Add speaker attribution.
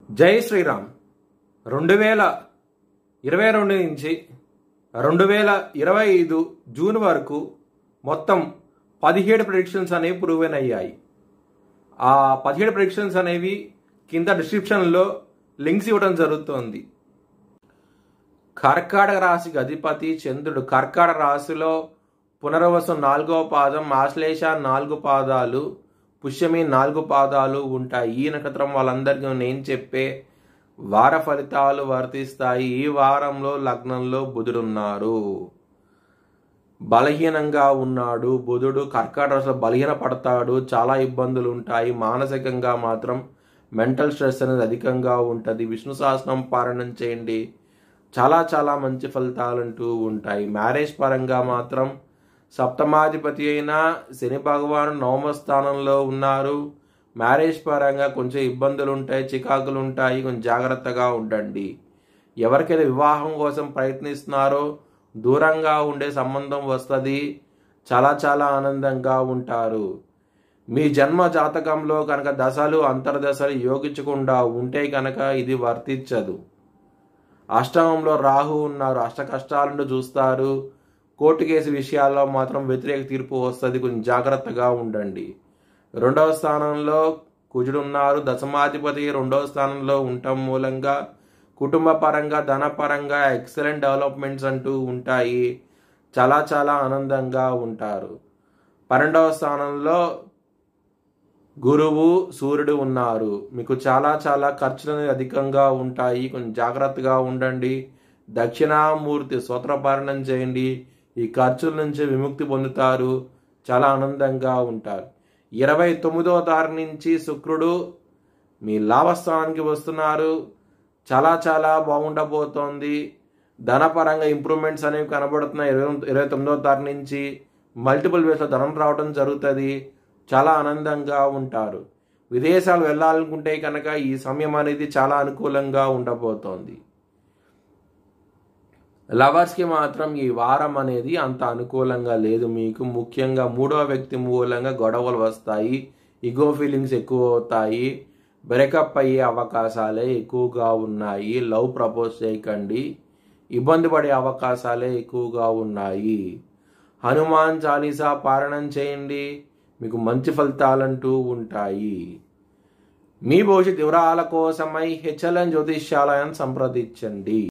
Speaker 1: జై శ్రీరామ్. 2022 నుంచి 2025 జూన్ వరకు మొత్తం 17 ప్రెడిక్షన్స్ అనేవి ప్రూవెన్ అయ్యాయి. ఆ 17 ప్రెడిక్షన్స్ అనేవి కింద డిస్క్రిప్షన్లో లింక్స్ ఇవ్వడం జరుగుతోంది. కర్కాటక రాశికి అధిపతి చంద్రుడు కర్కాటక రాశిలో పునర్వసు 4వ పాదం, ఆశ్లేష 4 పాదాలు, పుష్యమి 4 పాదాలు ఉంటాయి. ఈ నక్షత్రం వాళ్ళందరికీ నేను చెప్పే వార ఫలితాలు వర్తిస్తాయి. ఈ వారంలో లగ్నంలో బుధుడున్నారు, బలహీనంగా ఉన్నాడు. బుధుడు కర్కాటక రాశిలో బలహీన పడతాడు, చాలా ఇబ్బందులు ఉంటాయి. మానసికంగా మాత్రం మెంటల్ స్ట్రెస్ అనేది అధికంగా ఉంటుంది. విష్ణు సహస్రనామం పారాయణం చేయండి, చాలా మంచి ఫలితాలంటూ ఉంటాయి. మ్యారేజ్ పరంగా మాత్రం సప్తమాధిపతి అయిన శని భగవాను 9వ స్థానంలో ఉన్నారు. మ్యారేజ్ పరంగా కొంచెం ఇబ్బందులు ఉంటాయి, చికాకులు ఉంటాయి, కొంచెం జాగ్రత్తగా ఉండండి. ఎవరికైతే వివాహం కోసం ప్రయత్నిస్తున్నారో దూరంగా ఉండే సంబంధం వస్తుంది, చాలా ఆనందంగా ఉంటారు. మీ జన్మ జాతకంలో కనుక దశలు అంతర్దశలు యోగించకుండా ఉంటే కనుక ఇది వర్తించదు. అష్టమంలో రాహు ఉన్నారు, అష్ట కష్టాలను చూస్తారు. కోర్టు కేసు విషయాల్లో మాత్రం వ్యతిరేక తీర్పు వస్తుంది, కొంచెం జాగ్రత్తగా ఉండండి. 2వ స్థానంలో కుజుడు ఉన్నారు, దశమాధిపతి 2వ స్థానంలో ఉండటం మూలంగా కుటుంబ పరంగా ధనపరంగా ఎక్సలెంట్ డెవలప్మెంట్స్ అంటూ ఉంటాయి. చాలా ఆనందంగా ఉంటారు. 12వ స్థానంలో గురువు సూర్యుడు ఉన్నారు. మీకు చాలా ఖర్చులు అధికంగా ఉంటాయి, కొంచెం జాగ్రత్తగా ఉండండి. దక్షిణామూర్తి స్తోత్రపారాయణం చేయండి, ఈ ఖర్చుల నుంచి విముక్తి పొందుతారు, చాలా ఆనందంగా ఉంటారు. 29వ తారీఖు నుంచి శుక్రుడు మీ లాభస్థానానికి వస్తున్నారు, చాలా బాగుండబోతోంది. ధనపరంగా ఇంప్రూవ్మెంట్స్ అనేవి కనబడుతున్నాయి. 29వ తారీఖు నుంచి మల్టిపుల్ వేస్లో ధనం రావడం జరుగుతుంది, చాలా ఆనందంగా ఉంటారు. విదేశాలు వెళ్ళాలనుకుంటే కనుక ఈ సమయం అనేది చాలా అనుకూలంగా ఉండబోతోంది. లవర్స్కి మాత్రం ఈ వారం అనేది అంత అనుకూలంగా లేదు. మీకు ముఖ్యంగా 3వ వ్యక్తి మూలంగా గొడవలు వస్తాయి, ఇగో ఫీలింగ్స్ ఎక్కువ అవుతాయి, బ్రేకప్ అయ్యే అవకాశాలే ఎక్కువగా ఉన్నాయి. లవ్ ప్రపోజ్ చేయకండి, ఇబ్బంది పడే అవకాశాలే ఎక్కువగా ఉన్నాయి. హనుమాన్ చాలీసా పారాయణం చేయండి, మీకు మంచి ఫలితాలంటూ ఉంటాయి. మీ భవిష్యత్ వివరాల కోసమై హెచ్ఎల్ఎన్ జ్యోతిష్యాలయాన్ని సంప్రదించండి.